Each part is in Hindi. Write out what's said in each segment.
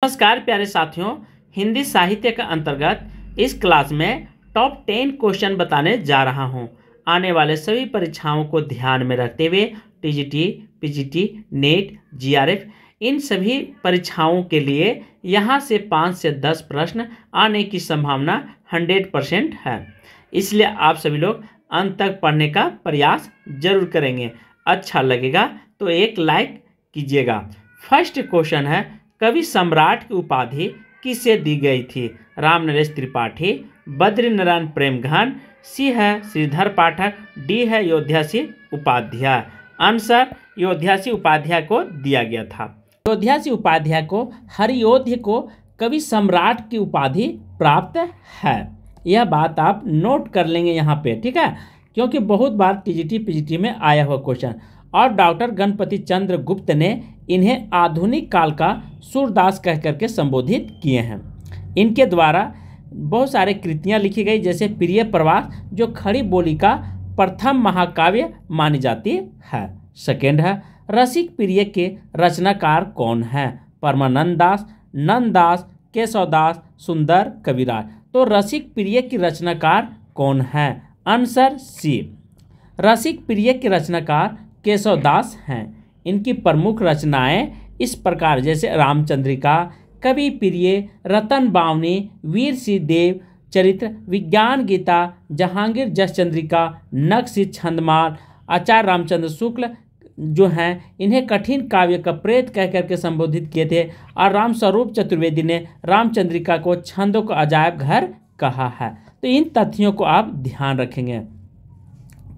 नमस्कार प्यारे साथियों, हिंदी साहित्य का अंतर्गत इस क्लास में टॉप 10 क्वेश्चन बताने जा रहा हूं। आने वाले सभी परीक्षाओं को ध्यान में रखते हुए टीजीटी, पीजीटी, नेट, जीआरएफ इन सभी परीक्षाओं के लिए यहां से 5 से 10 प्रश्न आने की संभावना 100% है। इसलिए आप सभी लोग अंत तक पढ़ने का प्रयास जरूर करेंगे। अच्छा लगेगा तो एक लाइक कीजिएगा। फर्स्ट क्वेश्चन है, कवि सम्राट की उपाधि किसे दी गई थी? राम नरेश त्रिपाठी, बद्री नारायण प्रेमघन, सी है श्रीधर पाठक, डी है योद्धासी उपाध्याय। आंसर योद्धासी उपाध्याय को दिया गया था। योद्धासी उपाध्याय को हरियोध्य को कवि सम्राट की उपाधि प्राप्त है। यह बात आप नोट कर लेंगे यहाँ पे, ठीक है, क्योंकि बहुत बार टीजीटी पीजीटी में आया हुआ क्वेश्चन। और डॉक्टर गणपति चंद्र गुप्त ने इन्हें आधुनिक काल का सूरदास कह करके संबोधित किए हैं। इनके द्वारा बहुत सारे कृतियां लिखी गई, जैसे प्रिय प्रवास, जो खड़ी बोली का प्रथम महाकाव्य मानी जाती है। सेकेंड है, रसिक प्रिय के रचनाकार कौन है? परमानंद दास, नंद दास, केशव दास, सुंदर कविराज। तो रसिक प्रिय की रचनाकार कौन है? आंसर सी। रसिक प्रिय के रचनाकार केशव दास हैं। इनकी प्रमुख रचनाएं इस प्रकार, जैसे रामचंद्रिका, कवि प्रिय, रतन बावनी, वीर सिंह देव चरित्र, विज्ञान गीता, जहांगीर जस चंद्रिका, नक्शी छंदमाल। आचार्य रामचंद्र शुक्ल जो हैं, इन्हें कठिन काव्य का प्रेत कह करके संबोधित किए थे। और रामस्वरूप चतुर्वेदी ने रामचंद्रिका को छंदों का अजायब घर कहा है। तो इन तथ्यों को आप ध्यान रखेंगे।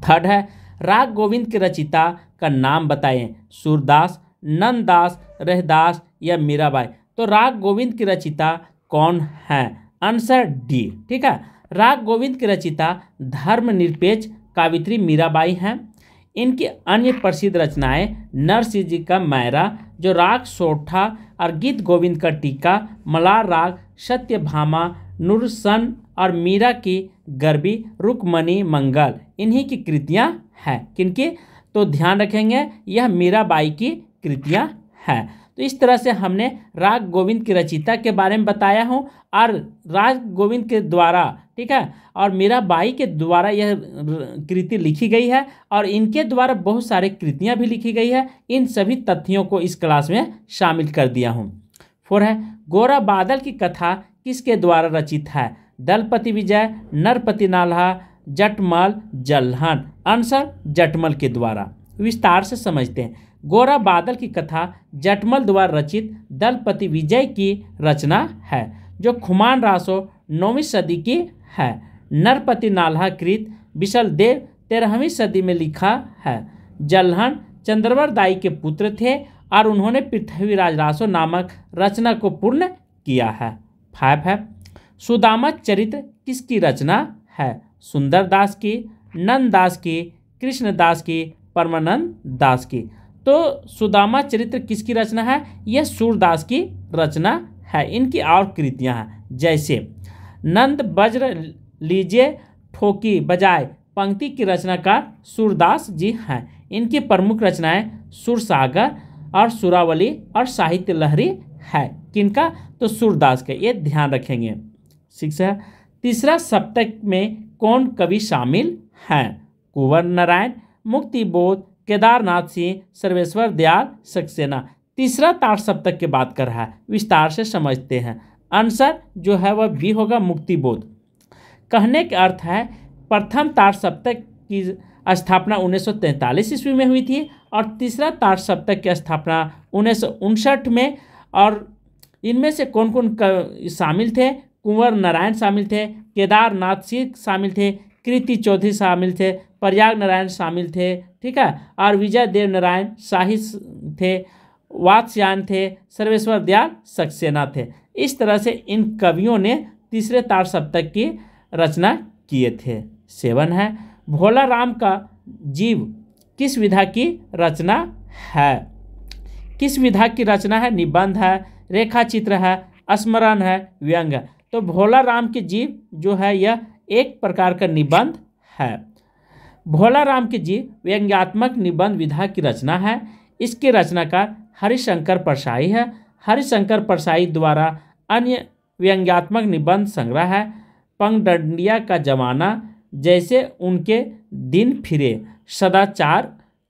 थर्ड है, राग गोविंद के रचिता का नाम बताएं। सूरदास, नंददास, रहदास या मीराबाई। तो राग गोविंद की रचिता कौन है? आंसर डी, ठीक है। राग गोविंद की रचिता धर्मनिरपेक्ष कावित्री मीराबाई हैं। इनकी अन्य प्रसिद्ध रचनाएं नरसिंह जी का मैरा, जो राग सोठा, और गीत गोविंद का टीका, मलार राग, सत्यभामा, नूरसन और मीरा की गरबी, रुक्मणी मंगल इन्हीं की कृतियां हैं। किनकी? तो ध्यान रखेंगे, यह मीराबाई की कृतियां हैं। तो इस तरह से हमने राग गोविंद की रचिता के बारे में बताया हूँ, और राग गोविंद के द्वारा, ठीक है, और मीराबाई के द्वारा यह कृति लिखी गई है, और इनके द्वारा बहुत सारे कृतियां भी लिखी गई है। इन सभी तथ्यों को इस क्लास में शामिल कर दिया हूँ। 4 है, गोरा बादल की कथा किसके द्वारा रचित है? दलपति विजय, नरपति नाल्हा, जटमल, जल्हन। आंसर जटमल के द्वारा। विस्तार से समझते हैं। गोरा बादल की कथा जटमल द्वारा रचित दलपति विजय की रचना है, जो खुमान रासो 9वीं सदी की है। नरपति नाल्हा कृत विशल देव 13वीं सदी में लिखा है। जल्हन चंद्रवर दाई के पुत्र थे, और उन्होंने पृथ्वीराज रासो नामक रचना को पूर्ण किया है। 5 है, सुदामा चरित्र किसकी रचना है? सुंदर दास की, नंद दास की, कृष्णदास की, परमानंद दास की। तो सुदामा चरित्र किसकी रचना है? यह सूरदास की रचना है। इनकी और कृतियां हैं, जैसे नंद वज्र लीजिए ठोकी बजाए पंक्ति की रचनाकार सूरदास जी हैं। इनकी प्रमुख रचनाएं सुरसागर और सुरावली और साहित्य लहरी है। किनका? तो सूरदास के। ये ध्यान रखेंगे। 6 है, तीसरा सप्तक में कौन कवि शामिल हैं? कुंवर नारायण, मुक्तिबोध, केदारनाथ सिंह, सर्वेश्वर दयाल सक्सेना। तीसरा तार सप्तक की बात कर रहा है, विस्तार से समझते हैं। आंसर जो है वह बी होगा, मुक्तिबोध। कहने का अर्थ है, प्रथम तार सप्तक की स्थापना 1943 ईस्वी में हुई थी, और तीसरा तार सप्तक की स्थापना 1959 में। और इनमें से कौन कौन शामिल थे? कुंवर नारायण शामिल थे, केदारनाथ सिंह शामिल थे, कृति चौधरी शामिल थे, प्रयाग नारायण शामिल थे, ठीक है, और विजय देव नारायण शाही थे, वात्स्यायन थे, सर्वेश्वर दयाल सक्सेना थे। इस तरह से इन कवियों ने तीसरे तार सप्तक की रचना किए थे। 7 है, भोला राम का जीव किस विधा की रचना है? किस विधा की रचना है? निबंध है, रेखा चित्र है, स्मरण है, व्यंग है। तो भोला राम के जीव जो है यह एक प्रकार का निबंध है। भोला राम के जीव व्यंग्यात्मक निबंध विधा की रचना है। इसके रचनाकार हरिशंकर परसाई है। हरिशंकर परसाई द्वारा अन्य व्यंग्यात्मक निबंध संग्रह है पंगडंडिया का जमाना, जैसे उनके दिन फिरे, सदाचार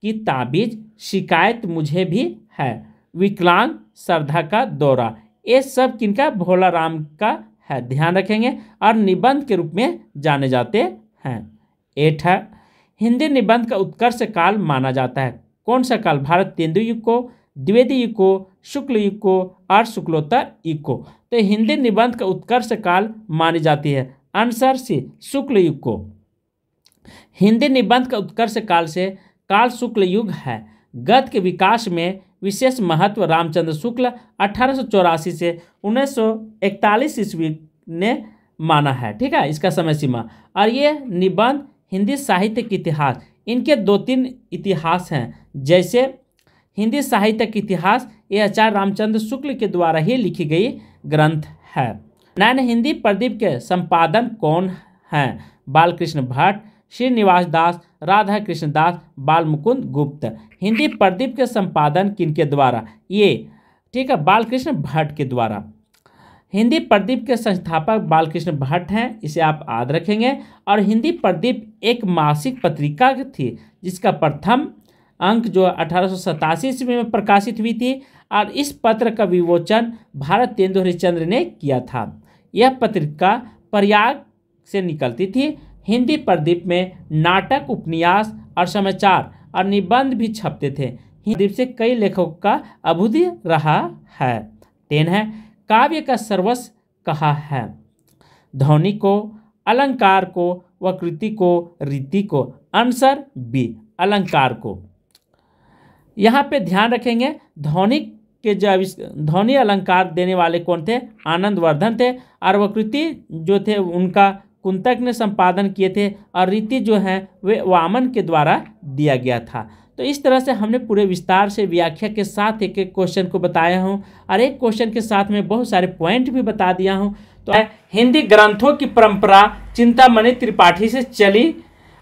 की ताबीज, शिकायत मुझे भी है, विकलांग श्रद्धा का दौरा। ये सब किनका? भोला राम का है, ध्यान रखेंगे, और निबंध के रूप में जाने जाते हैं। 8 है, हिंदी निबंध का उत्कर्ष काल माना जाता है। कौन सा काल? भारत तेंदु युग को, द्विवेदी युग को, शुक्ल युग को और शुक्लोत्तर युग को। तो हिंदी निबंध का उत्कर्ष काल मानी जाती है। आंसर सी, शुक्ल युग को। हिंदी निबंध का उत्कर्ष काल से काल शुक्ल युग है। गद्य के विकास में विशेष महत्व रामचंद्र शुक्ल 1884 से 1941 ईस्वी ने माना है। ठीक है, इसका समय सीमा। और ये निबंध हिंदी साहित्य के इतिहास, इनके 2-3 इतिहास हैं। जैसे हिंदी साहित्य के इतिहास, ये आचार्य रामचंद्र शुक्ल के द्वारा ही लिखी गई ग्रंथ है। नैन हिंदी प्रदीप के संपादन कौन हैं? बालकृष्ण भट्ट, श्रीनिवास दास, राधा कृष्ण दास, बालमुकुंद गुप्त। हिंदी प्रदीप के संपादन किनके द्वारा? ये ठीक है, बालकृष्ण भट्ट के द्वारा। हिंदी प्रदीप के संस्थापक बालकृष्ण भट्ट हैं, इसे आप याद रखेंगे। और हिंदी प्रदीप एक मासिक पत्रिका थी जिसका प्रथम अंक जो 1887 ईस्वी में प्रकाशित हुई थी, और इस पत्र का विमोचन भारत तेंदु हरिश्चंद्र ने किया था। यह पत्रिका प्रयाग से निकलती थी। हिंदी प्रदीप में नाटक, उपन्यास और समाचार और निबंध भी छपते थे। हिंदी प्रदीप से कई लेखकों का अभ्युदय रहा है। 10 है, काव्य का सर्वस्व कहा है? ध्वनि को, अलंकार को, वकृति को, रीति को। आंसर बी, अलंकार को। यहाँ पे ध्यान रखेंगे, ध्वनि अलंकार देने वाले कौन थे? आनंदवर्धन थे। और वकृति जो थे उनका कुंतक ने संपादन किए थे, और रीति जो है वे वामन के द्वारा दिया गया था। तो इस तरह से हमने पूरे विस्तार से व्याख्या के साथ एक एक क्वेश्चन को बताया हूँ, और एक क्वेश्चन के साथ में बहुत सारे पॉइंट भी बता दिया हूँ। तो हिंदी ग्रंथों की परंपरा चिंतामणि त्रिपाठी से चली,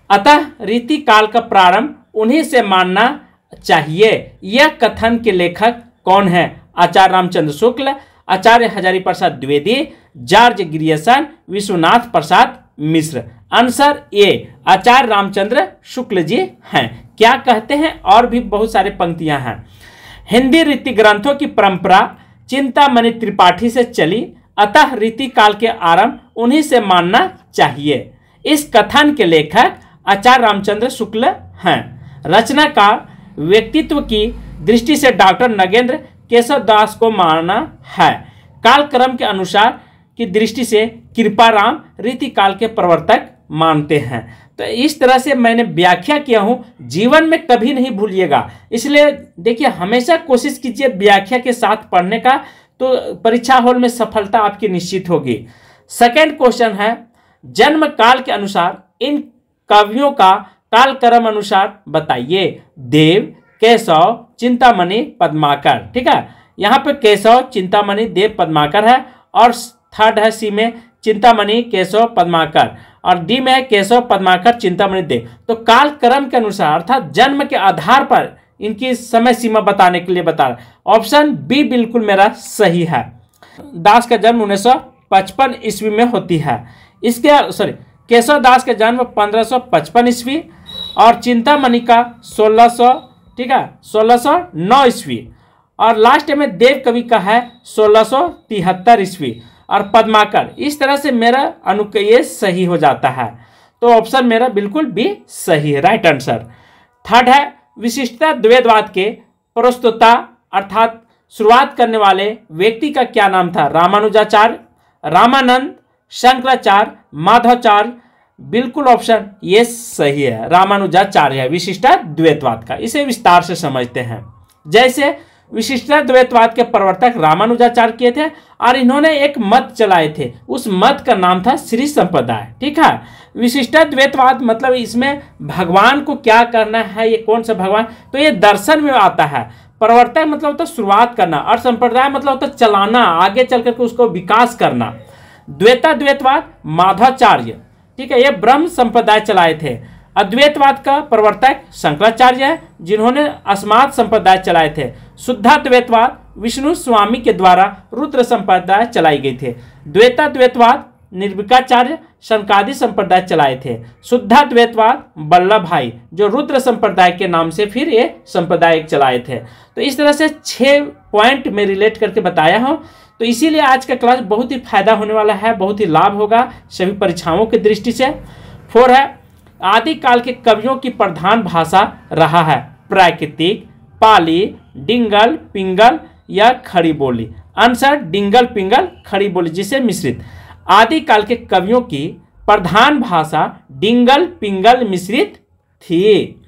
अतः रीति काल का प्रारंभ उन्हीं से मानना चाहिए। यह कथन के लेखक कौन है? Acharya Ramchandra Shukla, Acharya Hazari Prasad Dwivedi, George Grierson, Vishwanath Prasad Mishra. Answer A, Acharya Ramchandra Shukla ji हैं। क्या कहते हैं? और भी बहुत सारे पंक्तियां हैं। हिंदी रीति ग्रंथों की परंपरा चिंतामणि त्रिपाठी से चली, अतः रीति काल के आरंभ उन्हीं से मानना चाहिए। इस कथन के लेखक आचार्य रामचंद्र शुक्ल हैं। रचनाकार व्यक्तित्व की दृष्टि से डॉक्टर नगेंद्र केशव दास को माना है। कालक्रम के अनुसार की दृष्टि से कृपाराम रीति काल के प्रवर्तक मानते हैं। तो इस तरह से मैंने व्याख्या किया हूँ, जीवन में कभी नहीं भूलिएगा। इसलिए देखिए, हमेशा कोशिश कीजिए व्याख्या के साथ पढ़ने का, तो परीक्षा हॉल में सफलता आपकी निश्चित होगी। सेकंड क्वेश्चन है, जन्म काल के अनुसार इन कवियों का कालक्रम अनुसार बताइए। देव, केशव, चिंतामणि, पद्माकर। ठीक है, यहाँ पे केशव, चिंतामणि, देव, पद्माकर है। और थर्ड है सी में चिंतामणि, केशव, पद्माकर। और डी में है केशव, पद्माकर, चिंतामणि, देव। तो कालक्रम के अनुसार अर्थात जन्म के आधार पर इनकी समय सीमा बताने के लिए बता रहा। ऑप्शन बी बिल्कुल मेरा सही है। दास का जन्म 1955 ईस्वी में होती है। इसके केशव दास का जन्म 1555 ईस्वी, और चिंतामणि का 1600, ठीक है, 1609 ईस्वी। और लास्ट में देव कवि का है 1673 ईस्वी। और पद्माकर, इस तरह से मेरा अनुकूल सही हो जाता है। तो ऑप्शन मेरा बिल्कुल भी सही है, राइट आंसर। थर्ड है, विशिष्टता द्वैतवाद के प्रस्तुता अर्थात शुरुआत करने वाले व्यक्ति का क्या नाम था? रामानुजाचार्य, रामानंद, शंकराचार्य, माधवाचार्य। बिल्कुल ऑप्शन ये सही है, रामानुजाचार्य है विशिष्टा द्वैतवाद का। इसे विस्तार से समझते हैं। जैसे विशिष्टा द्वैतवाद के प्रवर्तक रामानुजाचार्य किए थे, और इन्होंने एक मत चलाए थे, उस मत का नाम था श्री संप्रदाय। ठीक है, विशिष्टा द्वैतवाद मतलब इसमें भगवान को क्या करना है, ये कौन सा भगवान, तो ये दर्शन में आता है। प्रवर्तक मतलब होता है शुरुआत करना, और संप्रदाय मतलब होता है चलाना, आगे चल करके उसको विकास करना। द्वैतवाद माधवाचार्य, ठीक है, ये ब्रह्म संप्रदाय चलाए थे। अद्वैतवाद का प्रवर्तक शंकराचार्य है, जिन्होंने अस्मात् संप्रदाय चलाए थे। शुद्धाद्वैतवाद विष्णु स्वामी के द्वारा रुद्र संप्रदाय चलाई गई थे। द्वैताद्वैतवाद निर्विकाचार्य शनकादि संप्रदाय चलाए थे। शुद्धाद्वैतवाद वल्लभ भाई जो रुद्र संप्रदाय के नाम से फिर ये संप्रदाय चलाए थे। तो इस तरह से 6 पॉइंट में रिलेट करके बताया हूँ। तो इसीलिए आज का क्लास बहुत ही फायदा होने वाला है, बहुत ही लाभ होगा सभी परीक्षाओं की दृष्टि से। 4 है आदिकाल के कवियों की प्रधान भाषा रहा है प्राकृतिक, पाली, डिंगल, पिंगल या खड़ी बोली। आंसर डिंगल, पिंगल, खड़ी बोली जिसे मिश्रित। आदिकाल के कवियों की प्रधान भाषा डिंगल, पिंगल मिश्रित थी।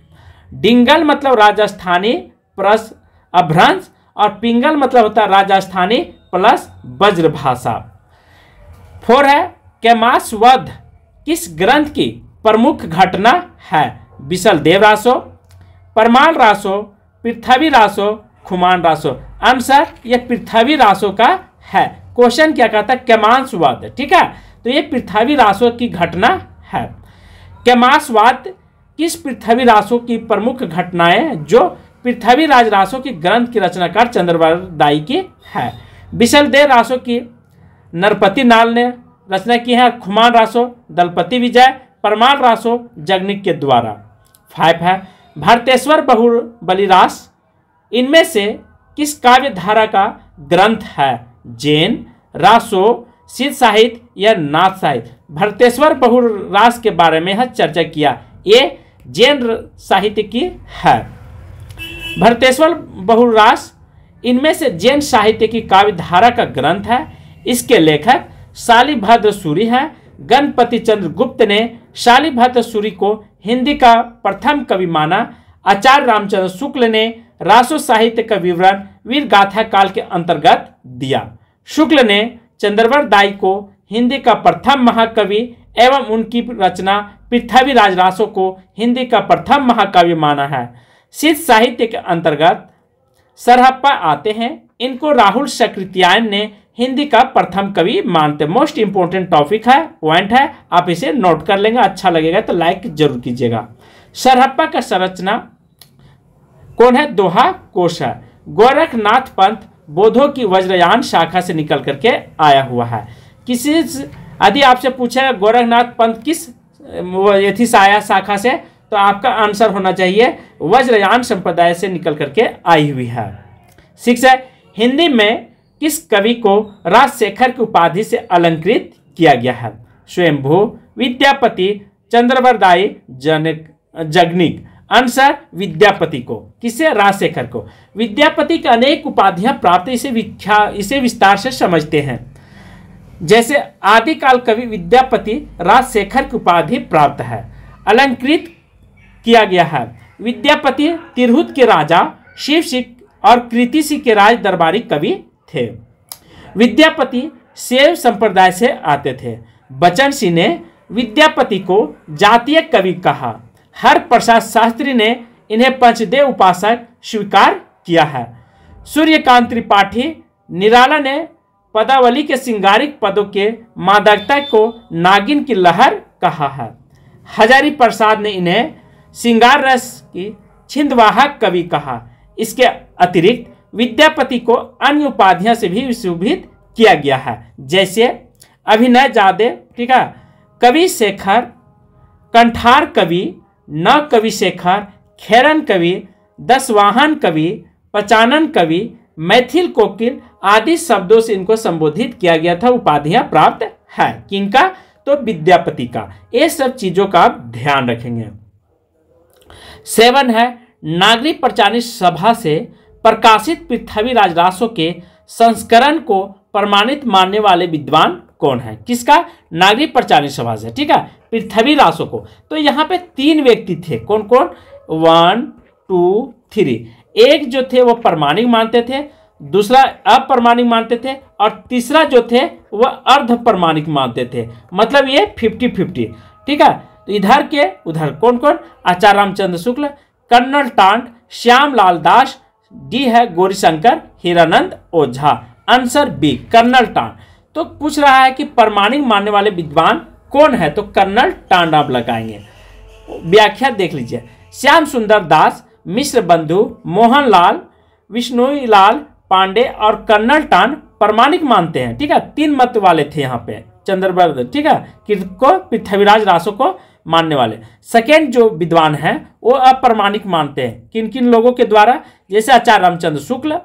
डिंगल मतलब राजस्थानी प्लस अभ्रंश और पिंगल मतलब होता है राजस्थानी प्लस वज्र भाषा। 4 है कैमास वध किस ग्रंथ की प्रमुख घटना है? बिसल देव रासो, परमाल रासो, पृथ्वी रासो, खुमान रासो। आंसर ये पृथ्वी रासो का है। क्वेश्चन क्या कहता है? कैमासवाद। ठीक है, तो ये पृथ्वी रासो की घटना है। कैमासवाद किस पृथ्वी रासो की प्रमुख घटनाएं जो पृथ्वीराज रासो की ग्रंथ की रचनाकार चंद्रवरदाई की है? बिशलदेव रासो की नरपति नाल ने रचना की है। खुमान रासो दलपति विजय, परमाल रासो जगनिक के द्वारा। 5 है भारतेश्वर बहुबली रास इनमें से किस काव्य धारा का ग्रंथ है? जैन, रासो, सिद्ध साहित्य या नाथ साहित्य। भरतेश्वर बहुरास के बारे में यह चर्चा किया, ये जैन साहित्य की है। भरतेश्वर बहुरास इनमें से जैन साहित्य की काव्य धारा का ग्रंथ है। इसके लेखक शालिभद्र सूरी हैं। गणपति चंद्र गुप्त ने शालिभद्र सूरी को हिंदी का प्रथम कवि माना। आचार्य रामचंद्र शुक्ल ने रासो साहित्य का विवरण वीर गाथा काल के अंतर्गत दिया। शुक्ल ने चंद्रवरदाई को हिंदी का प्रथम महाकवि एवं उनकी रचना पृथ्वीराज रासो को हिंदी का प्रथम महाकाव्य माना है। सिद्ध साहित्य के अंतर्गत सरहप्पा आते हैं। इनको राहुल सकृत्यायन ने हिंदी का प्रथम कवि मानते। मोस्ट इंपोर्टेंट टॉपिक है, पॉइंट है, आप इसे नोट कर लेंगे। अच्छा लगेगा तो लाइक जरूर कीजिएगा। सरहप्पा का संरचना कौन है? दोहा कोश है। गोरखनाथ पंथ बौद्धों की वज्रयान शाखा से निकल करके आया हुआ है। किसी यदि आपसे पूछे गोरखनाथ पंथ किस यथी से आया शाखा से, तो आपका आंसर होना चाहिए वज्रयान संप्रदाय से निकल करके आई हुई है। 6 है हिंदी में किस कवि को राजशेखर की उपाधि से अलंकृत किया गया है? स्वयंभू, विद्यापति, चंद्रवरदाई, जगनिक। आंसर विद्यापति को। किसे? राजशेखर को। विद्यापति की अनेक उपाधियां प्राप्त, इसे विस्तार से समझते हैं। जैसे आदिकाल कवि विद्यापति राजशेखर की उपाधि प्राप्त है। अलंकृत किया गया है। विद्यापति तिरहुत के राजा शिवसिक और कृतिसी के राज दरबारी कवि थे। विद्यापति शैव संप्रदाय से आते थे। बचन सिंह ने विद्यापति को जातीय कवि कहा। हर प्रसाद शास्त्री ने इन्हें पंचदेव उपासक स्वीकार किया है। सूर्यकांत त्रिपाठी निराला ने पदावली के सिंगारिक पदों के मादकता को नागिन की लहर कहा है। हजारी प्रसाद ने इन्हें सिंगार रस की छिंदवाहक कवि कहा। इसके अतिरिक्त विद्यापति को अन्य उपाधियों से भी सुशोभित किया गया है, जैसे अभिनय जादे, ठीक है, कवि शेखर, कंठार कवि, न कवि शेखर, खेरन कवि, दसवाहन कवि, पचानन कवि, मैथिल कोकिल आदि शब्दों से इनको संबोधित किया गया था। उपाधियां प्राप्त है किनका? तो विद्यापति का। ये सब चीजों का आप ध्यान रखेंगे। 7 है नागरिक प्रचारित सभा से प्रकाशित पृथ्वीराज रासो के संस्करण को प्रमाणित मानने वाले विद्वान कौन है? किसका? नागरिक प्रचारित सभा से, ठीक है, पृथ्वी रासो को। तो यहाँ पे 3 व्यक्ति थे। कौन कौन? 1, 2, 3। एक जो थे वो प्रमाणिक मानते थे, दूसरा अप्रमाणिक मानते थे, और तीसरा जो थे वह अर्ध प्रमाणिक मानते थे। मतलब ये 50-50, ठीक है। तो इधर के उधर कौन कौन? आचार्य रामचंद्र शुक्ल, कर्नल टांड, श्यामलाल दास, डी है गौरीशंकर, हीरानंद ओझा। आंसर बी कर्नल टांड। तो पूछ रहा है कि प्रमाणिक मानने वाले विद्वान कौन है? तो कर्नल टांड आप लगाएंगे। व्याख्या देख लीजिए। श्याम सुंदर दास, मिश्र बंधु, मोहनलाल, विष्णुलाल पांडे और कर्नल टान प्रामाणिक मानते हैं। ठीक है, 3 मत वाले थे यहाँ पे चंद्रवर्ध, ठीक है, को पृथ्वीराज रासो को मानने वाले। सेकेंड जो विद्वान हैं वो अप्रमाणिक मानते हैं। किन किन लोगों के द्वारा? जैसे आचार्य रामचंद्र शुक्ल,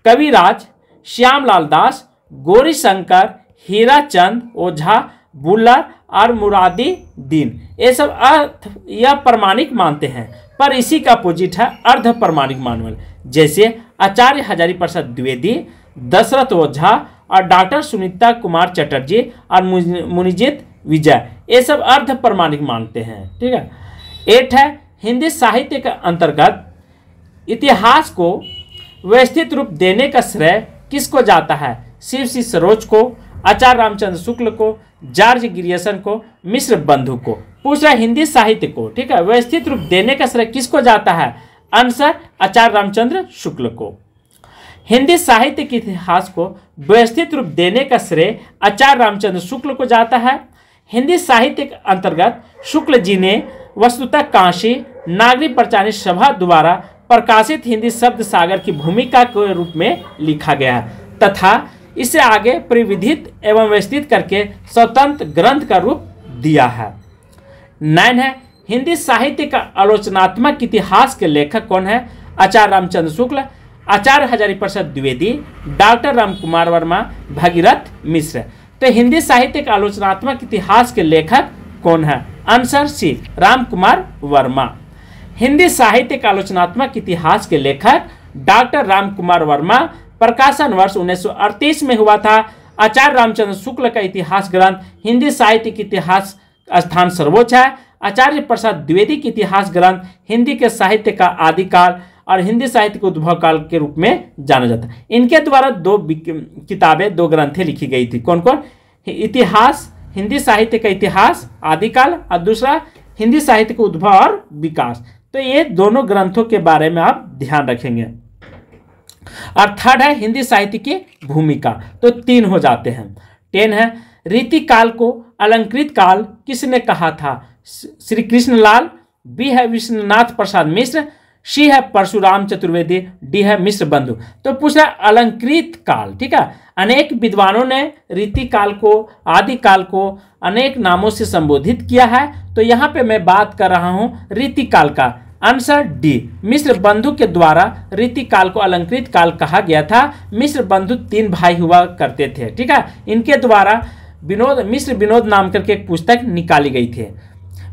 कविराज, श्यामलाल दास, गौरी शंकर, हीराचंद ओझा, बुल्लर और मुरादी दीन, ये सब यह प्रमाणिक मानते हैं। पर इसी का अपोजिट है अर्ध प्रमाणिक मानने वाले, जैसे आचार्य हजारी प्रसाद द्विवेदी, दशरथ ओझा और डॉक्टर सुनीता कुमार चटर्जी और मुनिजीत विजय, ये सब अर्ध प्रमाणिक मानते हैं। ठीक है। 8 है हिंदी साहित्य के अंतर्गत इतिहास को व्यवस्थित रूप देने का श्रेय किसको जाता है? शिव सी सरोज को, आचार्य रामचंद्र शुक्ल को, जॉर्ज ग्रियर्सन को, मिश्र बंधु को। पूछ रहा है हिंदी साहित्य को, ठीक है, व्यवस्थित रूप देने का श्रेय किसको जाता है? आंसर आचार्य रामचंद्र शुक्ल को। हिंदी साहित्य के इतिहास को व्यवस्थित रूप देने का श्रेय आचार्य रामचंद्र शुक्ल को जाता है। हिंदी साहित्य के अंतर्गत शुक्ल जी ने वस्तुतः काशी नागरिक प्रचारित सभा द्वारा प्रकाशित हिंदी शब्द सागर की भूमिका के रूप में लिखा गया है तथा इसे आगे परिविधित एवं व्यवस्थित करके स्वतंत्र ग्रंथ का रूप दिया है। 9 है हिंदी साहित्य का आलोचनात्मक इतिहास के लेखक कौन है? आचार्य रामचंद्र शुक्ल, आचार्य हजारी प्रसाद द्विवेदी, डॉक्टर रामकुमार वर्मा, भगीरथ मिश्र। तो हिंदी साहित्य का आलोचनात्मक इतिहास के लेखक कौन है? Answer C Ramkumar Verma. हिंदी साहित्य का आलोचनात्मक इतिहास के लेखक डॉक्टर रामकुमार वर्मा। प्रकाशन वर्ष 1938 में हुआ था। आचार्य रामचंद्र शुक्ल का इतिहास ग्रंथ हिंदी साहित्य के इतिहास स्थान सर्वोच्च है। आचार्य प्रसाद द्विवेदी के इतिहास ग्रंथ हिंदी के साहित्य का आदिकाल और हिंदी साहित्य के उद्भव काल के रूप में जाना जाता है। इनके द्वारा 2 किताबें, 2 ग्रंथें लिखी गई थी। कौन कौन? इतिहास, हिंदी साहित्य का इतिहास आदिकाल, और दूसरा हिंदी साहित्य का उद्भव और विकास। तो ये दोनों ग्रंथों के बारे में आप ध्यान रखेंगे। और 3rd है हिंदी साहित्य की भूमिका। तो 3 हो जाते हैं। 10 है रीति काल को अलंकृत काल किसने कहा था? श्री कृष्णलाल, बी है विश्वनाथ प्रसाद मिश्र, सी है परशुराम चतुर्वेदी, डी है मिश्र बंधु। तो पूछा अलंकृत काल, ठीक है। अनेक विद्वानों ने रीति काल को, आदि काल को अनेक नामों से संबोधित किया है। तो यहाँ पे मैं बात कर रहा हूँ रीति काल का। आंसर डी, मिश्र बंधु के द्वारा रीति काल को अलंकृत काल कहा गया था। मिश्र बंधु 3 भाई हुआ करते थे, ठीक है। इनके द्वारा मिश्र विनोद नाम करके एक पुस्तक निकाली गई थी।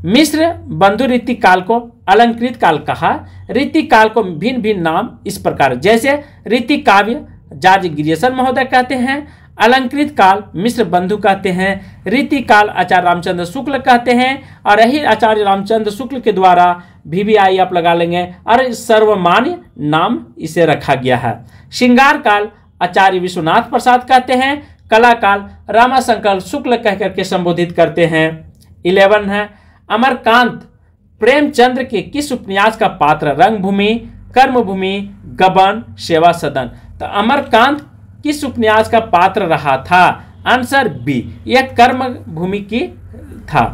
मिश्र बंधु रीति काल को अलंकृत काल कहा। रीति काल को भिन्न भिन्न नाम इस प्रकार, जैसे रीति काव्य जॉर्ज ग्रियर्सन महोदय कहते हैं, अलंकृत काल मिश्र बंधु कहते हैं, रीति काल आचार्य रामचंद्र शुक्ल कहते हैं, और यही आचार्य रामचंद्र शुक्ल के द्वारा VVI आप लगा लेंगे, और सर्वमान्य नाम इसे रखा गया है। श्रृंगार काल आचार्य विश्वनाथ प्रसाद कहते हैं, कला काल रामाशंकर शुक्ल कह करके संबोधित करते हैं। 11 है अमरकांत प्रेमचंद्र के किस उपन्यास का पात्र रंगभूमि, कर्मभूमि, गबन, सेवा सदन? तो अमरकांत किस उपन्यास का पात्र रहा था? आंसर बी, यह कर्मभूमि की था।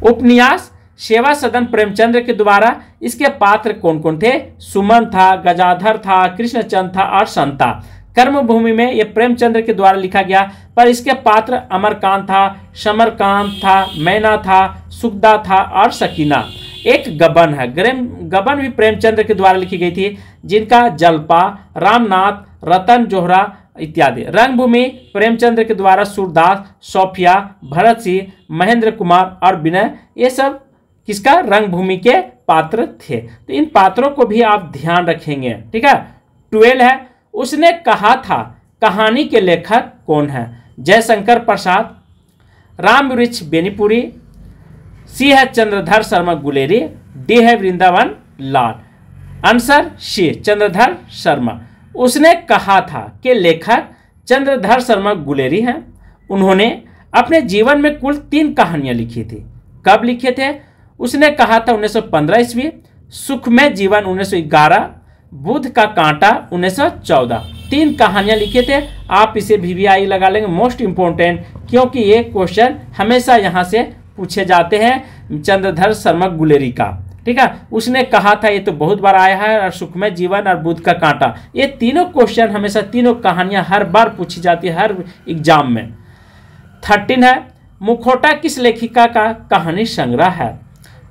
उपन्यास सेवा सदन प्रेमचंद्र के द्वारा इसके पात्र कौन कौन थे? सुमन था, गजाधर था, कृष्णचंद था और संता। कर्मभूमि में यह प्रेमचंद्र के द्वारा लिखा गया, पर इसके पात्र अमरकांत था, समरकांत था, मैना था, सुखदा था और सकीना। एक गबन है, गबन भी प्रेमचंद्र के द्वारा लिखी गई थी, जिनका जलपा, रामनाथ, रतन जोहरा इत्यादि। रंगभूमि प्रेमचंद्र के द्वारा सूरदास, सोफिया, भरत सिंह, महेंद्र कुमार और विनय, ये सब किसका? रंगभूमि के पात्र थे। तो इन पात्रों को भी आप ध्यान रखेंगे, ठीक है। 12 है उसने कहा था कहानी के लेखक कौन है? जयशंकर प्रसाद, रामवृक्ष बेनीपुरी, सी है चंद्रधर शर्मा गुलेरी, डी है वृंदावन लाल। Answer C Chandradhar Sharma. उसने कहा था कि लेखक चंद्रधर शर्मा गुलेरी हैं। उन्होंने अपने जीवन में कुल 3 कहानियां लिखी थी। कब लिखे थे? उसने कहा था 1915 ईस्वी, सुखमय जीवन 1911, बुद्ध का कांटा 1914। 3 कहानियां लिखे थे। आप इसे VVI लगा लेंगे, मोस्ट इंपोर्टेंट, क्योंकि ये क्वेश्चन हमेशा यहाँ से पूछे जाते हैं चंद्रधर शर्मा गुलेरी का। ठीक है। उसने कहा था ये तो बहुत बार आया है, और सुखमय जीवन और बुद्ध का कांटा, ये तीनों क्वेश्चन हमेशा, तीनों कहानियां हर बार पूछी जाती है हर एग्जाम में। 13 है, मुखौटा किस लेखिका का कहानी संग्रह है?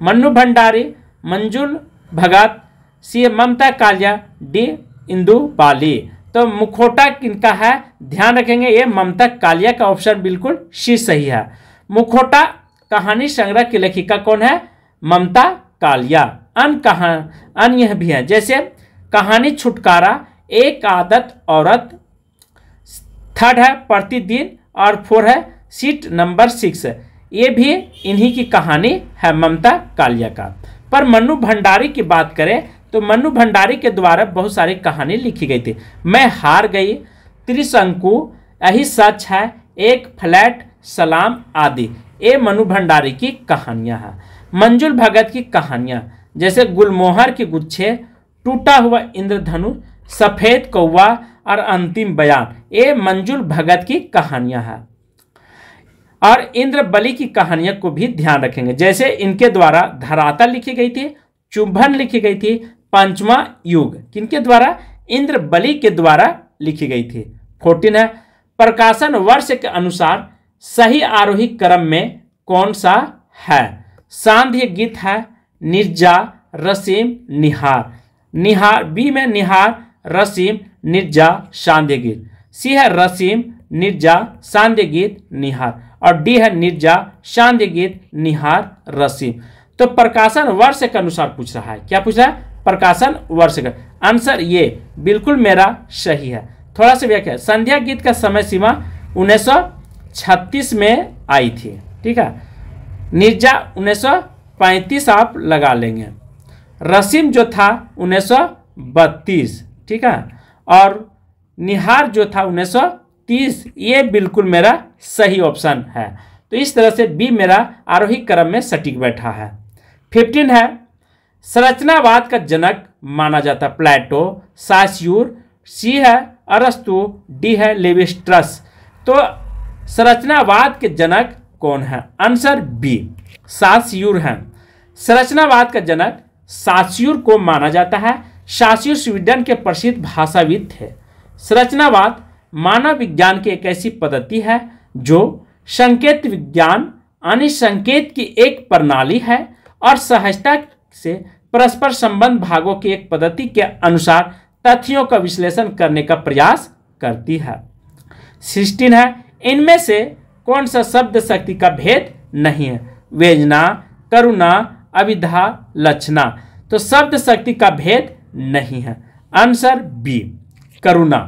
मन्नू भंडारी, मंजुल भगत, सी ममता कालिया, डी इंदु बाली। तो मुखौटा किनका है, ध्यान रखेंगे ये ममता कालिया का ऑप्शन बिल्कुल सी सही है। मुखौटा कहानी संग्रह की लेखिका कौन है? ममता कालिया। अन्य भी है, जैसे कहानी छुटकारा, एक आदत औरत, 3rd है प्रतिदिन, और 4 है सीट नंबर 6, ये भी इन्हीं की कहानी है ममता कालिया का। पर मन्नू भंडारी की बात करें तो मन्नू भंडारी के द्वारा बहुत सारी कहानी लिखी गई थी। मैं हार गई, त्रिशंकु, यही सच है, एक फ्लैट, सलाम आदि, ये मन्नू भंडारी की कहानियां हैं। मंजुल भगत की कहानियां जैसे गुलमोहर के गुच्छे, टूटा हुआ इंद्रधनुष, सफेद कौवा और अंतिम बयान, ये मंजुल भगत की कहानियां हैं। और इंद्रबली की कहानियों को भी ध्यान रखेंगे, जैसे इनके द्वारा धरातल लिखी गई थी, चुंबन लिखी गई थी, पंचमा युग किनके द्वारा? इंद्रबली के द्वारा लिखी गई थी। 14 है, प्रकाशन वर्ष के अनुसार सही आरोही क्रम में कौन सा है? सांध्य गीत है, निर्जा, रसीम, निहार। निहार बी में निहार, रसीम, निर्जा, सांध्य गीत। सी है रसीम, निर्जा, सांध्य गीत, निहार, और डी है निर्जा, सांध्य गीत, निहार, रसीम। तो प्रकाशन वर्ष के अनुसार पूछ रहा है, क्या पूछ रहा है? प्रकाशन वर्ष का। आंसर ये बिल्कुल मेरा सही है। थोड़ा सा व्याख्या, संध्या गीत का समय सीमा 1936 में आई थी, ठीक है। निर्जा 1935 आप लगा लेंगे। रसीम जो था 1932, ठीक है, और निहार जो था 1930, ये बिल्कुल मेरा सही ऑप्शन है। तो इस तरह से बी मेरा आरोही क्रम में सटीक बैठा है। 15 है, संरचनावाद का जनक माना जाता प्लेटो, सास्यूर, सी है अरस्तु, डी है लेविस्ट्रस। तो संरचनावाद के जनक कौन है? आंसर बी, सास्यूर है। संरचनावाद का जनक सास्यूर को माना जाता है। सास्यूर स्वीडन के प्रसिद्ध भाषाविद थे। संरचनावाद मानव विज्ञान की एक ऐसी पद्धति है जो संकेत विज्ञान यानी संकेत की एक प्रणाली है और सहजता से परस्पर संबंध भागों की एक पद्धति के अनुसार तथ्यों का विश्लेषण करने का प्रयास करती है। 16 है, इनमें से कौन सा शब्द शक्ति का भेद नहीं है? वेदना, करुणा, अभिधा, लक्षणा। तो शब्द शक्ति का भेद नहीं है। आंसर बी, करुणा।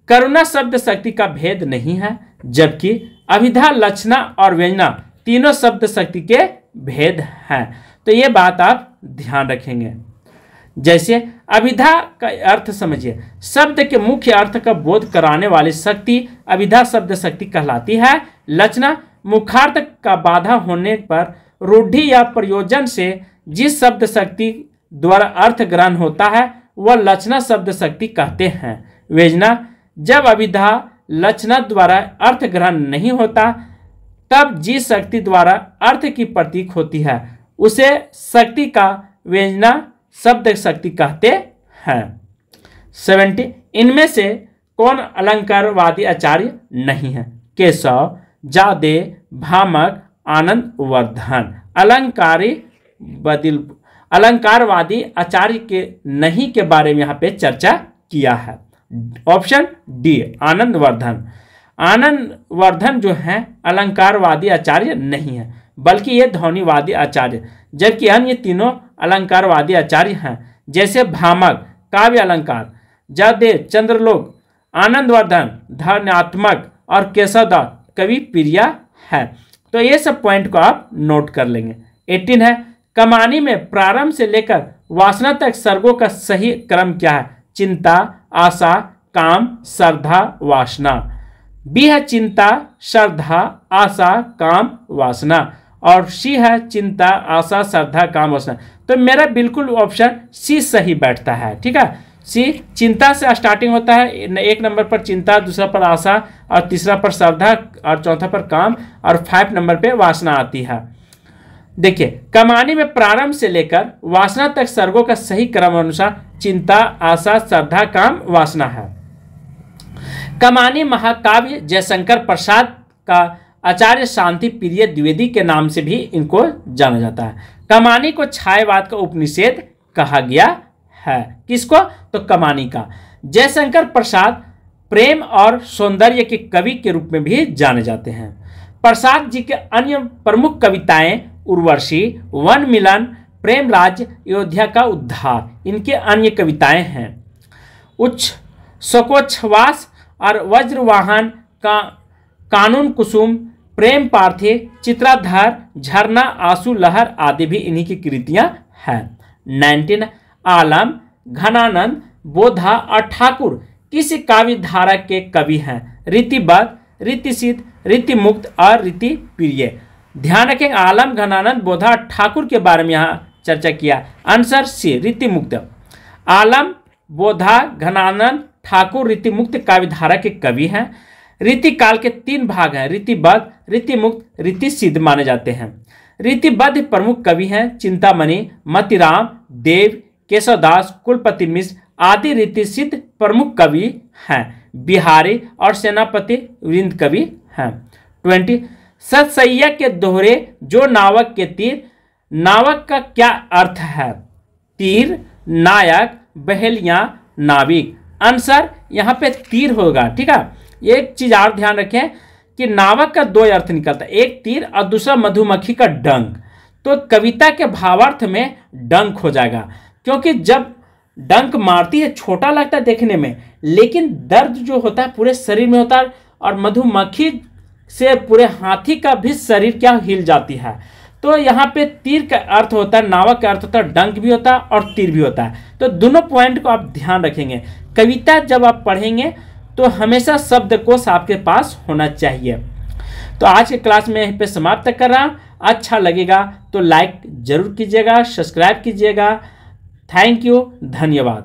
करुणा शब्द शक्ति का भेद नहीं है, जबकि अभिधा, लक्षणा और वेदना तीनों शब्द शक्ति के भेद हैं। तो ये बात आप ध्यान रखेंगे। जैसे अभिधा का अर्थ समझिए, शब्द के मुख्य अर्थ का बोध कराने वाली शक्ति अभिधा शब्द शक्ति कहलाती है। लक्षणा मुखार्थ का बाधा होने पर रूढ़ि या प्रयोजन से जिस शब्द शक्ति द्वारा अर्थ ग्रहण होता है वह लक्षणा शब्द शक्ति कहते हैं। वेदना जब अभिधा लक्षणा द्वारा अर्थ ग्रहण नहीं होता तब जिस शक्ति द्वारा अर्थ की प्रतीक होती है उसे शक्ति का वेदना शब्द शक्ति कहते हैं। 70, इनमें से कौन अलंकारवादी आचार्य नहीं है? केशव, जादे, भामक, आनंद वर्धन। अलंकारवादी आचार्य के नहीं के बारे में यहाँ पे चर्चा किया है। Option D, Anand Vardhan. आनंद वर्धन जो है अलंकारवादी आचार्य नहीं है, बल्कि ये ध्वनिवादी आचार्य, जबकि अन्य तीनों अलंकारवादी आचार्य हैं। जैसे भामक काव्य अलंकार, जादेव चंद्रलोक, आनंद वर्धन ध्वन्यात्मक और केशवदास कवि प्रिया है। तो ये सब पॉइंट को आप नोट कर लेंगे। 18 है, कमानी में प्रारंभ से लेकर वासना तक सर्गों का सही क्रम क्या है? चिंता, आशा, काम, श्रद्धा, वासना। बी है चिंता, श्रद्धा, आशा, काम, वासना, और सी है चिंता, आशा, श्रद्धा, काम, वासना। तो मेरा बिल्कुल ऑप्शन सी सही बैठता है, ठीक है। सी चिंता से स्टार्टिंग होता है, एक नंबर पर चिंता, दूसरा पर आशा और तीसरा पर श्रद्धा और चौथा पर काम और 5 नंबर पे वासना आती है। देखिए, कमानी में प्रारंभ से लेकर वासना तक सर्गों का सही क्रम अनुसार चिंता, आशा, श्रद्धा, काम, वासना है। कमानी महाकाव्य जयशंकर प्रसाद का आचार्य शांति प्रिय द्विवेदी के नाम से भी इनको जाना जाता है। कमानी को छायावाद का उपनिषेध कहा गया है। किसको? तो कमानी का। जयशंकर प्रसाद प्रेम और सौंदर्य के कवि के रूप में भी जाने जाते हैं। प्रसाद जी के अन्य प्रमुख कविताएं उर्वशी, वन मिलन, प्रेम राज्य, अयोध्या का उद्धार इनके अन्य कविताएं हैं। उच्च शकोच्छ्वास और वज्रवाहन का कानून कुसुम, प्रेम पार्थिव, चित्राधर, झरना, आंसू लहर आदि भी इन्हीं की कृतियां हैं। 19 आलम, घनानंद, बोधा और ठाकुर किस काव्य धारा के कवि हैं? रीतिबद्ध, रीतिसिद्ध, रीतिमुक्त और रीति प्रिय। ध्यान रखें, आलम, घनानंद, बोधा और ठाकुर के बारे में यहाँ चर्चा किया। आंसर सी, रीतिमुक्त। आलम, बोधा, घनानंद, ठाकुर रीतिमुक्त काव्य धारा के कवि हैं। रीति काल के 3 भाग हैं, रीतिबद्ध, रीतिमुक्त, रीतिसिद्ध माने जाते हैं। रीतिबद्ध प्रमुख कवि हैं चिंतामणि, मतिराम, देव, केशवदास, कुलपति मिश्र आदि। रीतिसिद्ध प्रमुख कवि हैं बिहारी और सेनापति वृंद कवि हैं। 20 सतसैया के दोहरे जो नावक के तीर। नावक का क्या अर्थ है? तीर, नायक, बहेलियां, नाविक। आंसर यहाँ पे तीर होगा। ठीक है, एक चीज और ध्यान रखें कि नावक का 2 अर्थ निकलता है, एक तीर और दूसरा मधुमक्खी का डंक। तो कविता के भावार्थ में डंक हो जाएगा, क्योंकि जब डंक मारती है छोटा लगता है देखने में, लेकिन दर्द जो होता है पूरे शरीर में होता है। और मधुमक्खी से पूरे हाथी का भी शरीर क्या हिल जाती है। तो यहाँ पे तीर का अर्थ होता है, नावक का अर्थ होता है, डंक भी होता है और तीर भी होता है। तो दोनों पॉइंट को आप ध्यान रखेंगे। कविता जब आप पढ़ेंगे तो हमेशा शब्दकोश आपके पास होना चाहिए। तो आज के क्लास में यहीं पे समाप्त कर रहा हूँ। अच्छा लगेगा तो लाइक जरूर कीजिएगा, सब्सक्राइब कीजिएगा। थैंक यू, धन्यवाद।